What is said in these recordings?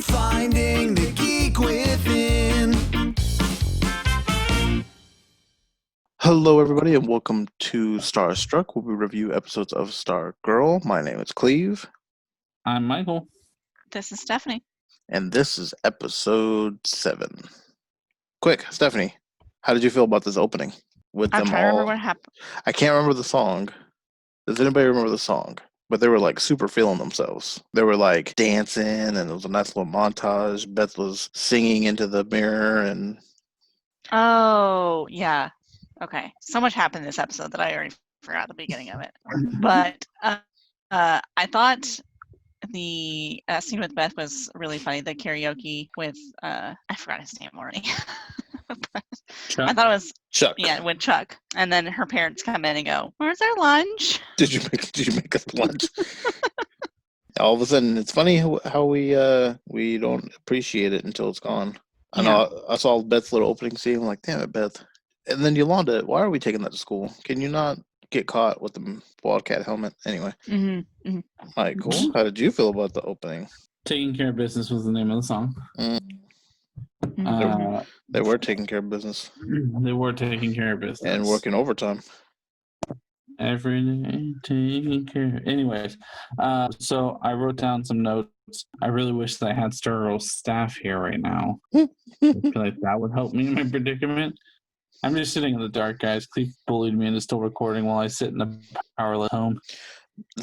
Finding the geek within. Hello, everybody, and welcome to Starstruck, where we review episodes of Stargirl. My name is Cleve. I'm Michael. This is Stephanie. And this is episode 7. Quick, Stephanie, how did you feel about this opening? With I'm them trying to remember all? what happened. I can't remember the song. Does anybody remember the song? But they were like super feeling themselves. They were like dancing, and it was a nice little montage. Beth was singing into the mirror, and Oh, yeah. Okay. So much happened in this episode that I already forgot the beginning of it. But I thought the scene with Beth was really funny. The karaoke with, I forgot his name already. Chuck? I thought it was, Chuck. yeah, with Chuck. And then her parents come in and go, "Where's our lunch?" Did you make us lunch? All of a sudden, it's funny how we don't appreciate it until it's gone. I know. I saw Beth's little opening scene. I'm like, damn it, Beth. And then Yolanda, why are we taking that to school? Can you not get caught with the Wildcat helmet? Anyway. Mm-hmm. Mm-hmm. Michael, how did you feel about the opening? Taking Care of Business was the name of the song. They were taking care of business. They were taking care of business. And working overtime. Every day, taking care. Anyways, so I wrote down some notes. I really wish that I had Stargirl's staff here right now. I feel like that would help me in my predicament. I'm just sitting in the dark, guys. Cleve bullied me into still recording while I sit in a powerless home.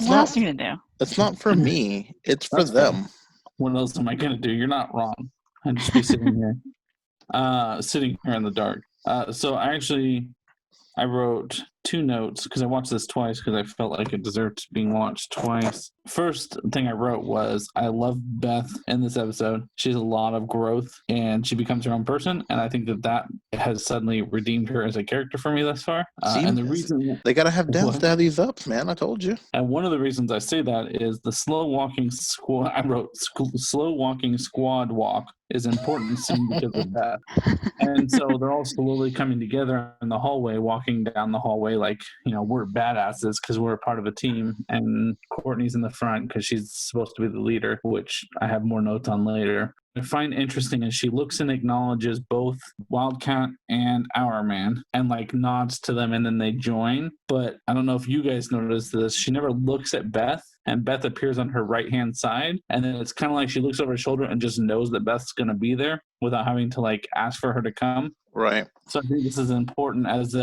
What else are you going to do? It's not for me. It's for them. What else am I going to do? You're not wrong. I'd just be sitting here. Sitting here in the dark. So I wrote 2 notes because I watched this twice because I felt like it deserved being watched twice. First thing I wrote was I love Beth in this episode. She has a lot of growth and she becomes her own person, and I think that has suddenly redeemed her as a character for me thus far. And the reason they gotta have depth to have these ups, man. I told you. And one of the reasons I say that is the slow walking squad. I wrote slow walking squad walk is important scene because of that. And so they're all slowly coming together in the hallway, walking down the hallway like, we're badasses because we're a part of a team. And Courtney's in the front because she's supposed to be the leader, which I have more notes on later. I find interesting is she looks and acknowledges both Wildcat and Our Man and like nods to them and then they join. But I don't know if you guys noticed this. She never looks at Beth and Beth appears on her right-hand side. And then it's kind of like she looks over her shoulder and just knows that Beth's going to be there without having to like ask for her to come. Right. So I think this is important as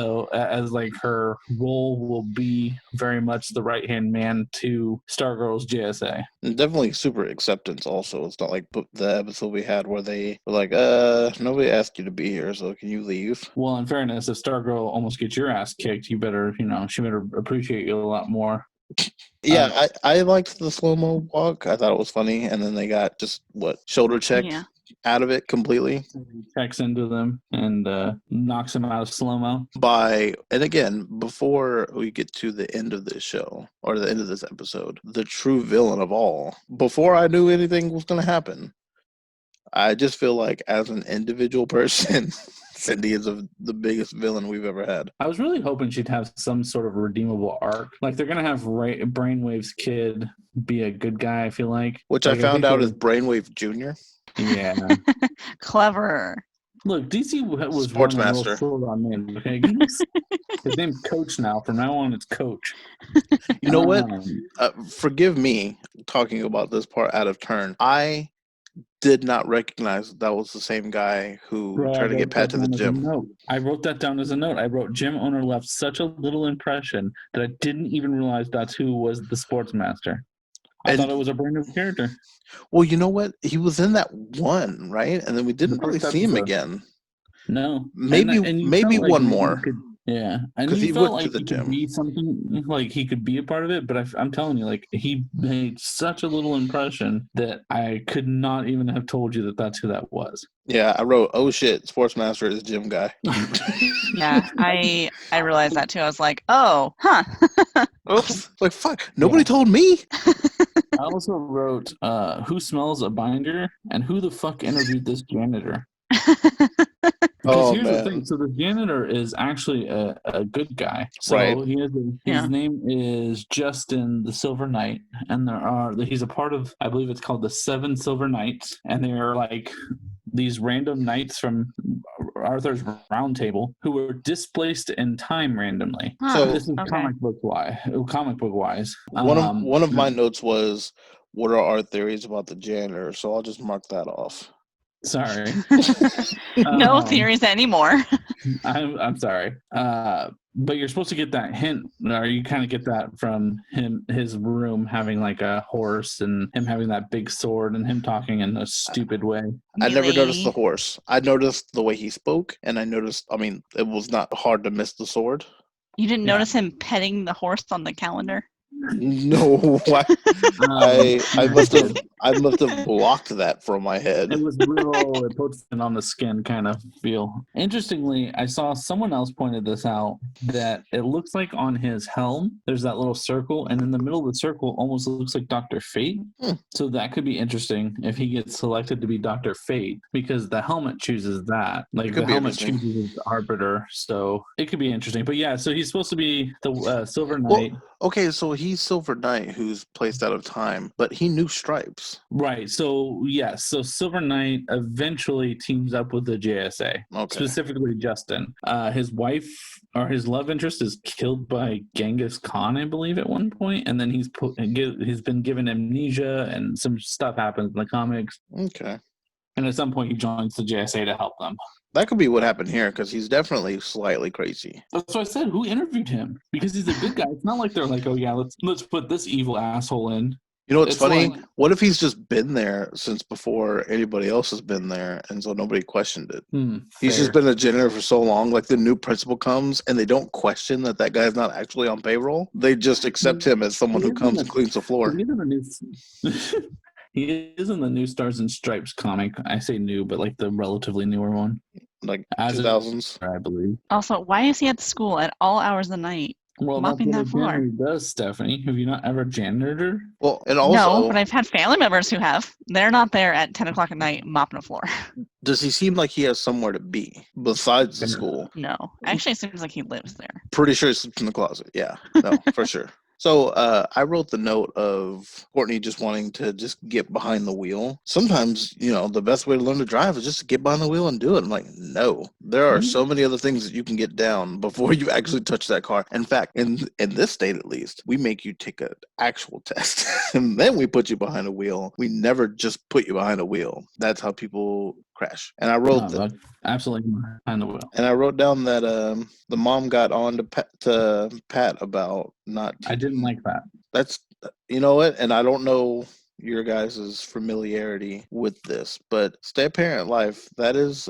like her role will be very much the right-hand man to Stargirl's JSA. And definitely super acceptance also. It's not like the episode we had where they were like, nobody asked you to be here, so can you leave? Well, in fairness, if Stargirl almost gets your ass kicked, you better, she better appreciate you a lot more. Yeah, I liked the slow-mo walk. I thought it was funny. And then they got just, shoulder check out of it completely. Checks into them and knocks them out of slow-mo. And again, before we get to the end of this show, or the end of this episode, the true villain of all, before I knew anything was going to happen, I just feel like as an individual person, Cindy is the biggest villain we've ever had. I was really hoping she'd have some sort of redeemable arc. Like they're going to have Brainwave's kid be a good guy, I feel like. Which I found out is Brainwave Jr. Yeah. Clever. Look, DC was Sportsmaster. On names, okay? His name's Coach now. From now on, it's Coach. You know what? Forgive me talking about this part out of turn. I did not recognize that was the same guy who tried to get Pat to the gym. I wrote that down as a note. I wrote gym owner left such a little impression that I didn't even realize that's who was the Sportsmaster. I thought it was a brand new character. Well, you know what? He was in that one, right? And then we didn't really see him again. No. Maybe one more. Yeah. And he felt like he could be something, like he could be a part of it, but I'm telling you, like he made such a little impression that I could not even have told you that that's who that was. Yeah, I wrote, oh shit, Sportsmaster is gym guy. Yeah, I realized that too. I was like, oh, huh. Oops. Like, fuck, nobody told me. I also wrote, who smells a binder and who the fuck interviewed this janitor? Because Oh, here's the man. thing. So the janitor is actually a good guy. So Right. his name is Justin the Silver Knight, and he's a part of, I believe it's called the Seven Silver Knights, and they are like these random knights from Arthur's Round Table who were displaced in time randomly. Huh, So- This is okay. comic book wise. One of my notes was, what are our theories about the janitor? So I'll just mark that off. Sorry. No theories anymore. I'm sorry. But you're supposed to get that hint, or you kind of get that from his room having like a horse and him having that big sword and him talking in a stupid way. I never noticed the Really? horse. I noticed the way he spoke, and I noticed, it was not hard to miss the sword. You didn't Yeah. notice him petting the horse on the calendar? No, I must have blocked that from my head. It was real, it puts it on the skin kind of feel. Interestingly, I saw someone else pointed this out, that it looks like on his helm, there's that little circle, and in the middle of the circle almost looks like Dr. Fate. So that could be interesting if he gets selected to be Dr. Fate, because the helmet chooses that. Like Could the be helmet interesting. chooses the Arbiter, so it could be interesting. But yeah, so he's supposed to be the Silver Knight. Well, okay, so he's Silver Knight, who's placed out of time, but he knew Stripes. Right. So yes. So Silver Knight eventually teams up with the JSA. Okay. Specifically Justin. His wife or his love interest is killed by Genghis Khan, I believe, at one point, and then he's been given amnesia, and some stuff happens in the comics. Okay. And at some point, he joins the JSA to help them. That could be what happened here, because he's definitely slightly crazy. That's what I said. Who interviewed him? Because he's a good guy. It's not like they're like, oh yeah, let's put this evil asshole in. You know what's It's funny? like- What if he's just been there since before anybody else has been there, and so nobody questioned it? He's just fair. been a janitor for so long. Like the new principal comes, and they don't question that guy's not actually on payroll. They just accept him as someone who comes and cleans the floor. He's in the new, he is in the new Stars and Stripes comic. I say new, but like the relatively newer one, Like As it- 2000s. I believe. Also, why is he at school at all hours of the night? Well, Mopping that's that what a floor. janitor does, Stephanie. Have you not ever janitored? Well, and also, No, but I've had family members who have. They're not there at 10 o'clock at night mopping a floor. does he seem like he has somewhere to be besides the school? No. Actually, it seems like he lives there. Pretty sure he sleeps in the closet. Yeah, no, for sure. So I wrote the note of Courtney just wanting to just get behind the wheel. Sometimes, the best way to learn to drive is just to get behind the wheel and do it. I'm like, no, there are so many other things that you can get down before you actually touch that car. In fact, in this state at least, we make you take an actual test and then we put you behind a wheel. We never just put you behind a wheel. That's how people crash. And I wrote that. Absolutely behind the wheel. And I wrote down that the mom got on to Pat about not. I didn't like that. That's, you know what, and I don't know your guys' familiarity with this, but step parent life, that is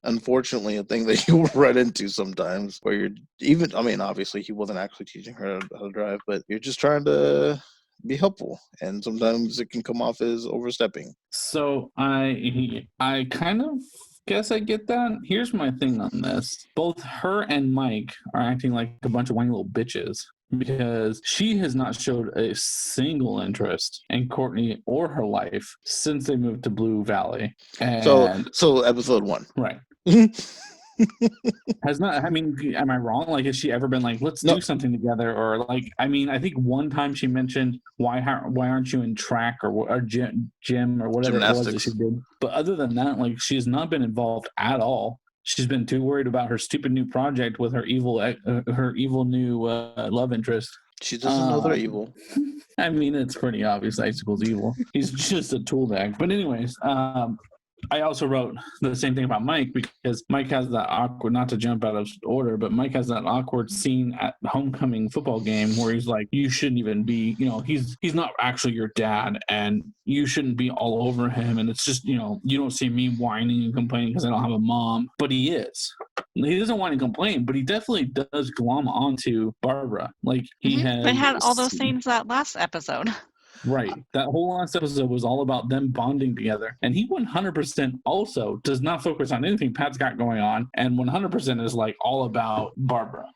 unfortunately a thing that you'll run into sometimes, where you're even, obviously he wasn't actually teaching her how to drive, but you're just trying to be helpful, and sometimes it can come off as overstepping. So I kind of guess I get that. Here's my thing on this. Both her and Mike are acting like a bunch of whiny little bitches, because she has not showed a single interest in Courtney or her life since they moved to Blue Valley. And So episode 1. right. Has not, am I wrong? Like, has she ever been like, let's No. do something together? Or like, I think one time she mentioned, why aren't you in track or gym or whatever it was that Gymnastics. she did. But other than that, like, she has not been involved at all. She's been too worried about her stupid new project with her evil new love interest. She doesn't know they're evil. It's pretty obvious Icicle's evil. He's just a tool bag. But anyways, I also wrote the same thing about Mike, because Mike has that awkward, not to jump out of order, but Mike has that awkward scene at the homecoming football game where he's like, you shouldn't even be, he's not actually your dad, and you shouldn't be all over him. And it's just, you don't see me whining and complaining because I don't have a mom, but he is. He doesn't whine and complain, but he definitely does glom onto Barbara. Like he has. They had all those scenes that last episode. Right. That whole last episode was all about them bonding together. And he 100% also does not focus on anything Pat's got going on, and 100% is like all about Barbara.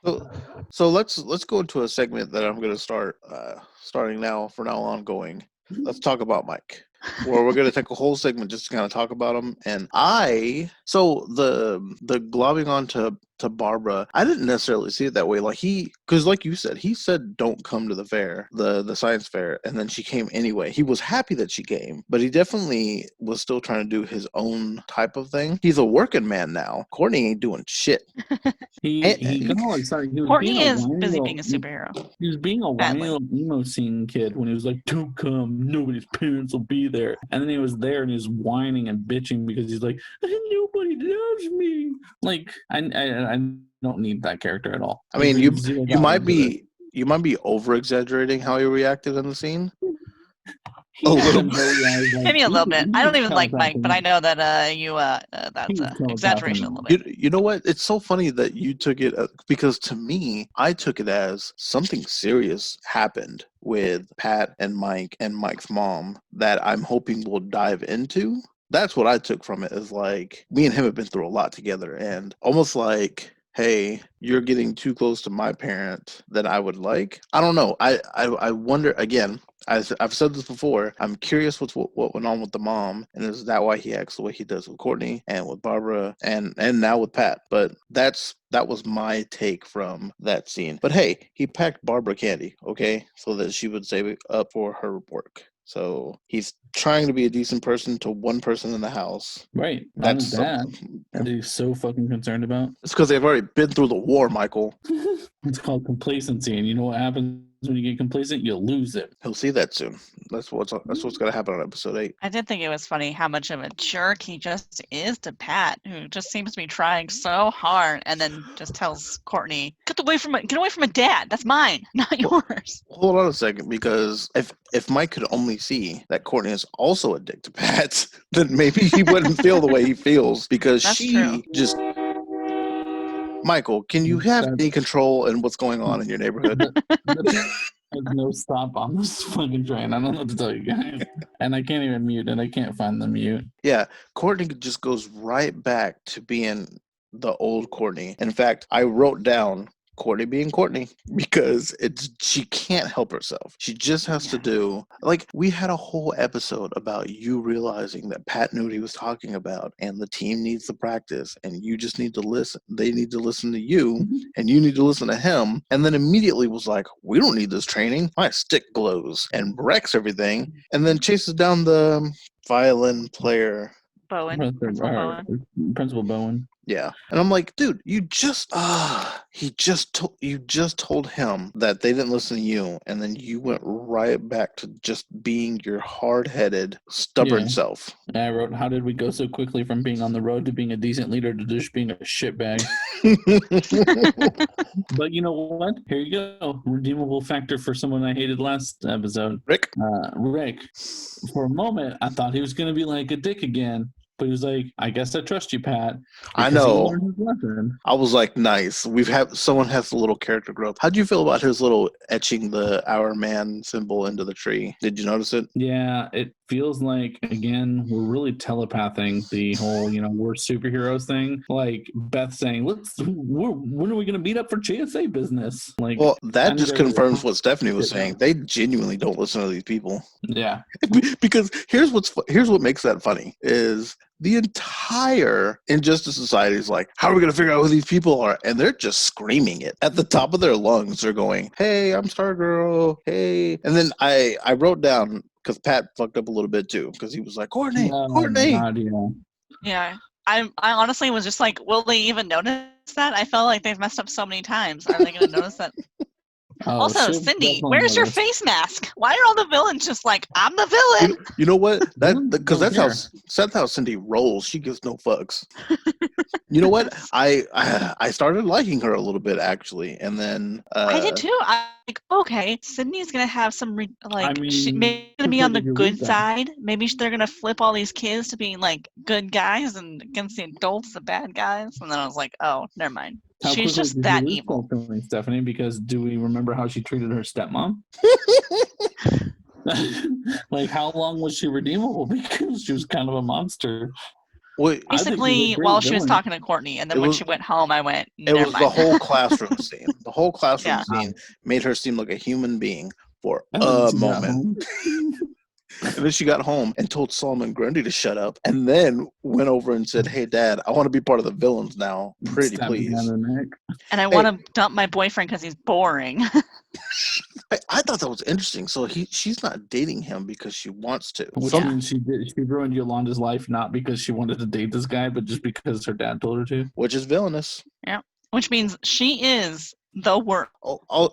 So let's go into a segment that I'm going to start starting now, for now on going. Let's talk about Mike. where we're gonna take a whole segment just to kind of talk about him. And so the globbing onto Barbara, I didn't necessarily see it that way. Like because like you said, he said don't come to the fair, the science fair, and then she came anyway. He was happy that she came, but he definitely was still trying to do his own type of thing. He's a working man now. Courtney ain't doing shit. He got all excited. He was Courtney being a is whiny busy little- being a superhero. He was being a whiny Badly. little emo scene kid when he was like, "Don't come, nobody's parents will be there." And then he was there and he was whining and bitching because he's like, "Nobody loves me." Like, I don't need that character at all. I mean, He you brings zero might value to it. be over exaggerating how he reacted in the scene. He a had little them doughy eyes, like, Maybe a he little was- bit. he I don't was even like Mike, but I telepathing. know that that's was exaggeration a telepathing. little bit. You know what? It's so funny that you took it because to me, I took it as something serious happened with Pat and Mike and Mike's mom that I'm hoping we'll dive into. That's what I took from it, is like me and him have been through a lot together, and almost like, hey, you're getting too close to my parent than I would like. I don't know. I wonder again. I've said this before. I'm curious what went on with the mom, and is that why he acts the way he does with Courtney and with Barbara and now with Pat? But that was my take from that scene. But hey, he packed Barbara candy, okay, so that she would save it up for her work. So he's trying to be a decent person to one person in the house. Right. That's That something. that he's so fucking concerned about. It's because they've already been through the war, Michael. It's called complacency, and you know what happens when you get complacent? You lose it. He'll see that soon. That's what's going to happen on episode 8. I did think it was funny how much of a jerk he just is to Pat, who just seems to be trying so hard, and then just tells Courtney, "Get away from my dad. That's mine, not yours." Hold on a second, because if Mike could only see that Courtney is also a dick to Pat, then maybe he wouldn't feel the way he feels, because That's she true. just. Michael, can you have any control in what's going on in your neighborhood? There's no stop on this fucking train. I don't know what to tell you guys. And I can't even mute it. I can't find the mute. Yeah, Courtney just goes right back to being the old Courtney. In fact, I wrote down Courtney being Courtney because she can't help herself. She just has to do, like, we had a whole episode about you realizing that Pat knew what he was talking about and the team needs to practice and you just need to listen. They need to listen to you and you need to listen to him. And then immediately was like, we don't need this training. My stick glows and wrecks everything, and then chases down the violin player. Principal Bowen. Yeah. And I'm like, dude, you just told him that they didn't listen to you, and then you went right back to just being your hard-headed, stubborn self. I wrote, how did we go so quickly from being on the road to being a decent leader to just being a shitbag? But you know what? Here you go. Redeemable factor for someone I hated last episode. Rick? Rick. For a moment, I thought he was going to be like a dick again. But he was like, I guess I trust you, Pat. I know. I was like, nice. Someone has a little character growth. How'd you feel about his little etching the Our Man symbol into the tree? Did you notice it? Yeah, it feels like, again, we're really telepathing the whole, we're superheroes thing. Like Beth saying, when are we going to meet up for JSA business? Like, well, that just confirms what Stephanie was saying. They genuinely don't listen to these people. Yeah. Because here's what makes that funny is the entire Injustice Society is like, how are we going to figure out who these people are? And they're just screaming it at the top of their lungs. They're going, hey, I'm Stargirl. Hey. And then I wrote down, because Pat fucked up a little bit too, because he was like, Courtney. Yeah. I honestly was just like, will they even notice that? I felt like they've messed up so many times. Are they going to notice that? Also, Cindy, where's your face mask? Why are all the villains just like, I'm the villain? You know what? Because that's how Cindy rolls. She gives no fucks. You know what? I started liking her a little bit, actually, and then I did too. I like, okay, Sydney's gonna have some she's gonna be on the good side. Maybe they're gonna flip all these kids to being like good guys, and against the adults, the bad guys. And then I was like, oh, never mind. She's just that evil. Stephanie, because do we remember how she treated her stepmom? Like, how long was she redeemable? Because she was kind of a monster. Wait, basically, while she was talking to Courtney, and then when she went home, I went, it was the whole classroom scene. The whole classroom scene made her seem like a human being for a moment. And then she got home and told Solomon Grundy to shut up, and then went over and said, "Hey, Dad, I want to be part of the villains now. Pretty Stabbed him down please." the neck. And I want to dump my boyfriend because he's boring. I thought that was interesting. So she's not dating him because she wants to. Which means she ruined Yolanda's life not because she wanted to date this guy, but just because her dad told her to. Which is villainous. Yeah. Which means she is the worst.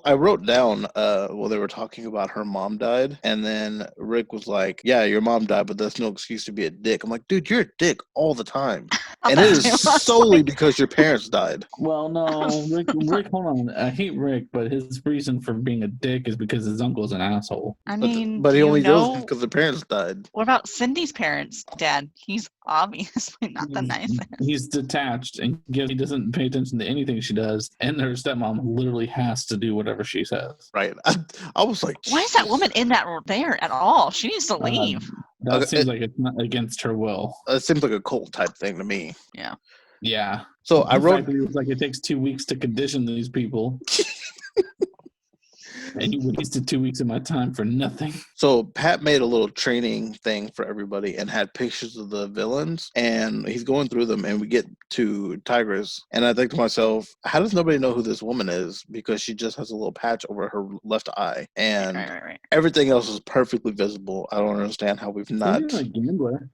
I wrote down, they were talking about her mom died, and then Rick was like, "Yeah, your mom died, but that's no excuse to be a dick." I'm like, dude, you're a dick all the time. And it is solely because your parents died. Well, no, Rick, hold on. I hate Rick, but his reason for being a dick is because his uncle's an asshole. I mean, but he only does it because the parents died. What about Cindy's parents' dad? He's obviously not the nicest. He's detached, and he doesn't pay attention to anything she does, and her stepmom literally has to do whatever she says. Right. I was like, why is that woman in that there at all? She needs to leave. That seems like it's not against her will. It seems like a cult type thing to me. Yeah. Yeah. So I wrote. It was like it takes 2 weeks to condition these people. And you wasted 2 weeks of my time for nothing. So Pat made a little training thing for everybody and had pictures of the villains, and he's going through them, and we get to Tigress, and I think to myself, how does nobody know who this woman is? Because she just has a little patch over her left eye, and everything else is perfectly visible. I don't understand how we've not.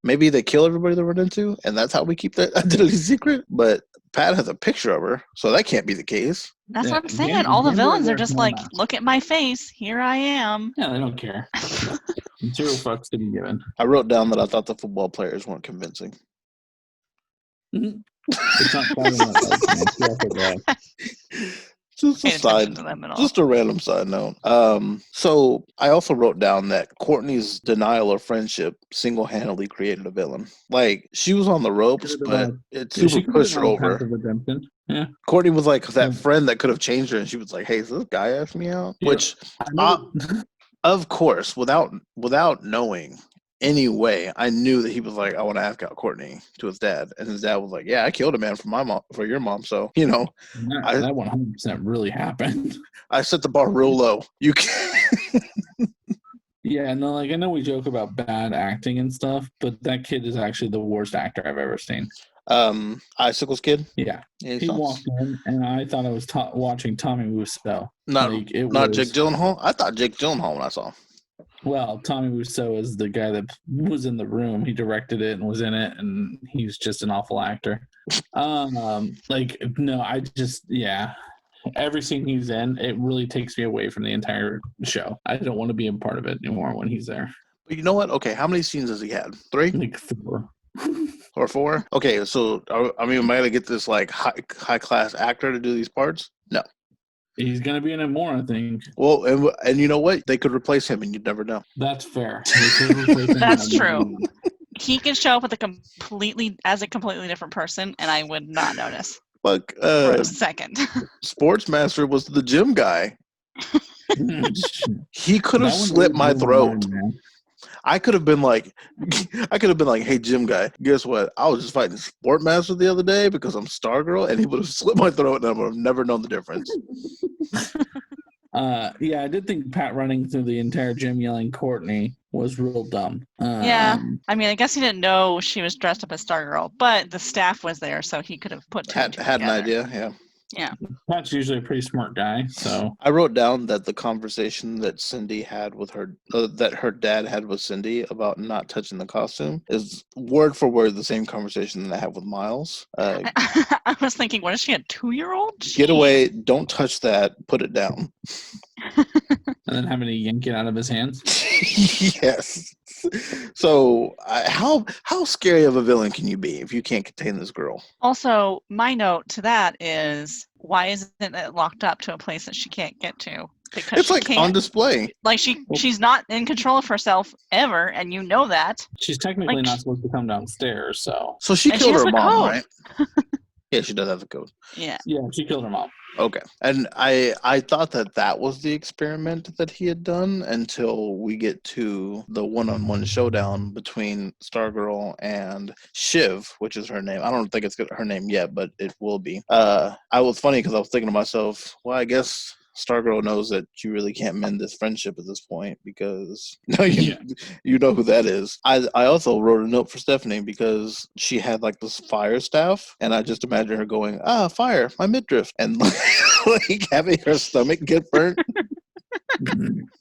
Maybe they kill everybody they run into, and that's how we keep that identity secret. But Pat has a picture of her, so that can't be the case. That's what I'm saying. All the villains are just like, look at my face. Here I am. Yeah, they don't care. Zero fucks to be given. I wrote down that I thought the football players weren't convincing. Mm-hmm. It's not just a random side note. So I also wrote down that Courtney's denial of friendship single-handedly created a villain. Like, she was on the ropes, but it super pushed her over. Yeah. Courtney was like that friend that could have changed her, and she was like, "Hey, so this guy asked me out," which, of course, without knowing any way, I knew that he was like, "I want to ask out Courtney" to his dad, and his dad was like, "Yeah, I killed a man for my mom, for your mom." So that 100% really happened. I set the bar real low. You can. Yeah, no, like I know we joke about bad acting and stuff, but that kid is actually the worst actor I've ever seen. Icicle's kid. Yeah, he walked in, and I thought I was watching Tommy Wiseau. Not Jake Gyllenhaal. I thought Jake Gyllenhaal when I saw. Well, Tommy Wiseau is the guy that was in the room. He directed it and was in it, and he's just an awful actor. Every scene he's in, it really takes me away from the entire show. I don't want to be a part of it anymore when he's there. But you know what? Okay, how many scenes has he had? 3? Like 4. Or 4? Okay, so I mean, am I gonna get this like high class actor to do these parts? No. He's gonna be in it more, I think. Well, and you know what? They could replace him, and you'd never know. That's fair. That's true. He could show up with a completely different person, and I would not notice. Like for a second. Sportsmaster was the gym guy. He could have slit my throat. I could have been like, "Hey, gym guy, guess what? I was just fighting Sportmaster the other day because I'm Stargirl," and he would have slit my throat, and I would have never known the difference. Yeah, I did think Pat running through the entire gym yelling Courtney was real dumb. Yeah, I mean, I guess he didn't know she was dressed up as Stargirl, but the staff was there, so he could have had an idea. Yeah. Yeah. Pat's usually a pretty smart guy, so I wrote down that the conversation that Cindy had with her, that her dad had with Cindy about not touching the costume, is word for word the same conversation that I have with Miles. I was thinking, what is she, a 2-year-old? Get away! Don't touch that! Put it down. And then having to yank it out of his hands. Yes. So, how scary of a villain can you be if you can't contain this girl? Also, my note to that is, why isn't it locked up to a place that she can't get to? Because it's like on display. Like she's not in control of herself ever, and you know that. She's technically not supposed to come downstairs, so. So she killed her mom, right? Yeah, she does have the code. Yeah. Yeah, she killed her mom. Okay. And I thought that was the experiment that he had done until we get to the one-on-one showdown between Stargirl and Shiv, which is her name. I don't think it's her name yet, but it will be. I was funny because I was thinking to myself, well, I guess Stargirl knows that you really can't mend this friendship at this point because you know who that is. I also wrote a note for Stephanie because she had like this fire staff, and I just imagine her going, fire, my midriff, and like having her stomach get burnt.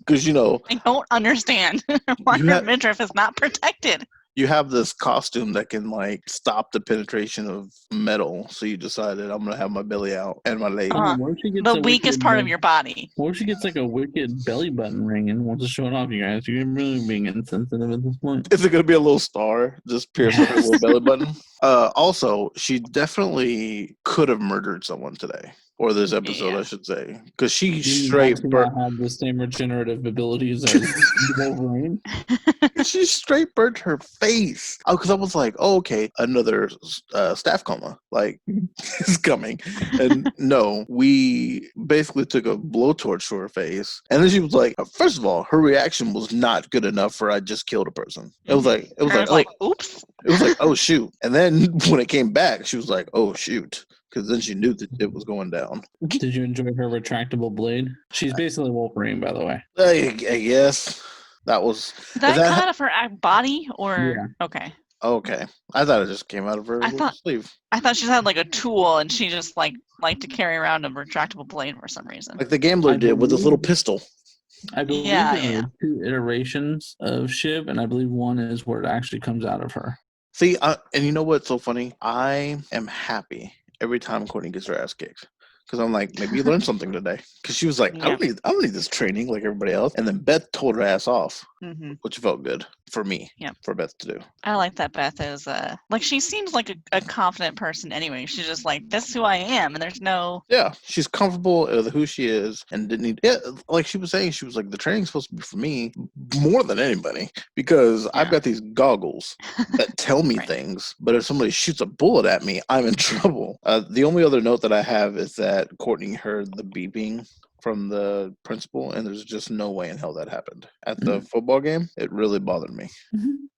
Because I don't understand why her midriff is not protected. You have this costume that can like stop the penetration of metal, so you decided I'm gonna have my belly out and my leg. The weakest part of your body. What if she gets like a wicked belly button ring and wants to show it off, you guys? You're really being insensitive at this point. Is it gonna be a little star just piercing her little belly button? Also, she definitely could have murdered someone today. Or this episode, I should say, because she straight burnt. Have the same regenerative abilities as Wolverine. She straight burnt her face. Oh, because I was like, oh, okay, another staph coma, like, is coming. And no, we basically took a blowtorch to her face, and then she was like, first of all, her reaction was not good enough for I just killed a person. It was like, oops. It was like, oh shoot, and then when it came back, she was like, oh shoot. Because then she knew that it was going down. Did you enjoy her retractable blade? She's basically Wolverine, by the way. I guess that was. Did that come out of her body, or yeah. Okay. Okay, I thought it just came out of her sleeve. I thought she had like a tool, and she just liked to carry around a retractable blade for some reason. Like the Gambler did with his little pistol. I believe there are 2 iterations of Shiv, and I believe one is where it actually comes out of her. See, and you know what's so funny? I am happy every time Courtney gets her ass kicked. Because I'm like, maybe you learned something today. Because she was like, I don't need this training like everybody else. And then Beth told her ass off, which felt good for me, for Beth to do. I like that Beth is, like, she seems like a confident person anyway. She's just like, this is who I am, and there's no... Yeah, she's comfortable with who she is and didn't need... Yeah, like she was saying, she was like, the training's supposed to be for me more than anybody because I've got these goggles that tell me things, but if somebody shoots a bullet at me, I'm in trouble. The only other note that I have is that Courtney heard the beeping from the principal, and there's just no way in hell that happened. At the football game, it really bothered me.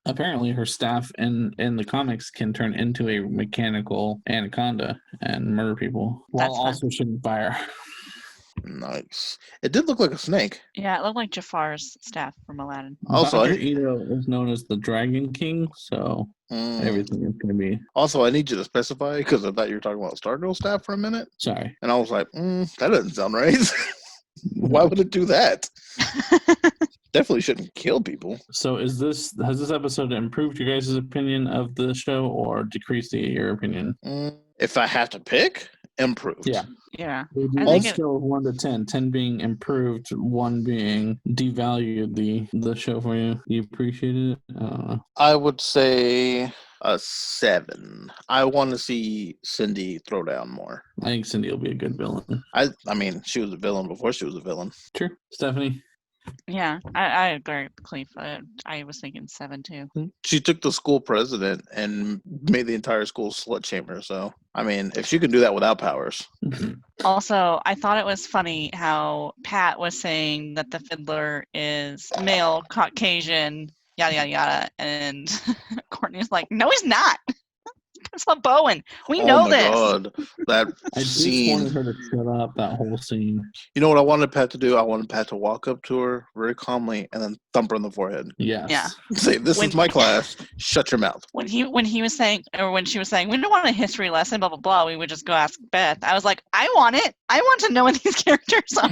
Apparently, her staff in the comics can turn into a mechanical anaconda and murder people while also shooting fire. Nice. It did look like a snake. Yeah, it looked like Jafar's staff from Aladdin. Also, Dr. Ito is known as the Dragon King, so everything is going to be... Also, I need you to specify, because I thought you were talking about Stargirl staff for a minute. Sorry. And I was like, that doesn't sound right. Why would it do that? Definitely shouldn't kill people. So has this episode improved your guys' opinion of the show or decreased your opinion? If I have to pick, improved. Yeah. I think scale of 1 to 10, 10 being improved, 1 being devalued the show for you. You appreciated it? I don't know. I would say a 7. I want to see Cindy throw down more. I think Cindy will be a good villain. I mean, she was a villain before she was a villain. True. Stephanie? Yeah, I agree with Cleve. I was thinking 7 too. She took the school president and made the entire school slut chamber. So, I mean, if she can do that without powers. Also, I thought it was funny how Pat was saying that the fiddler is male, Caucasian, yada, yada, yada. And Courtney's like, no, he's not. It's not Bowen. We know this. Oh, my God. That I scene. just wanted her to shut up, that whole scene. You know what I wanted Pat to do? I wanted Pat to walk up to her very calmly and then thump her on the forehead. Yes. Yeah. Say, this is my class. Shut your mouth. When he was saying, or when she was saying, we don't want a history lesson, blah, blah, blah, we would just go ask Beth. I was like, I want it. I want to know what these characters are.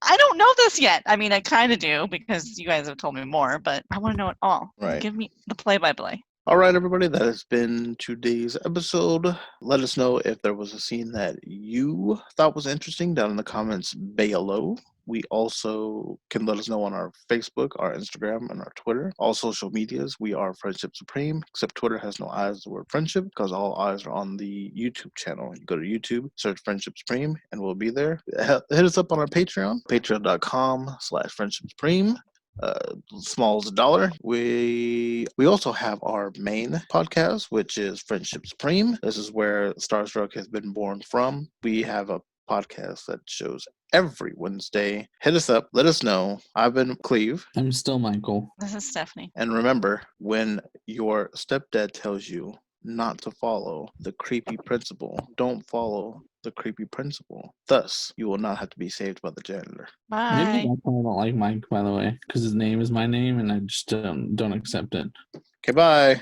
I don't know this yet. I mean, I kind of do because you guys have told me more, but I want to know it all. Right. Give me the play-by-play. All right, everybody, that has been today's episode. Let us know if there was a scene that you thought was interesting down in the comments below. We also can let us know on our Facebook, our Instagram, and our Twitter. All social medias, we are Friendship Supreme, except Twitter has no eyes the word friendship because all eyes are on the YouTube channel. You go to YouTube, search Friendship Supreme, and we'll be there. Hit us up on our Patreon, patreon.com/Friendship Supreme. Small as $1. We also have our main podcast, which is Friendship Supreme. This is where Starstruck has been born from. We have a podcast that shows every Wednesday. Hit us up. Let us know. I've been Cleve. I'm still Michael. This is Stephanie. And remember, when your stepdad tells you not to follow the creepy principal, don't follow the the creepy principal. Thus, you will not have to be saved by the janitor. Maybe Bye. that's why I don't like Mike, by the way, because his name is my name, and I just don't accept it. Okay, bye.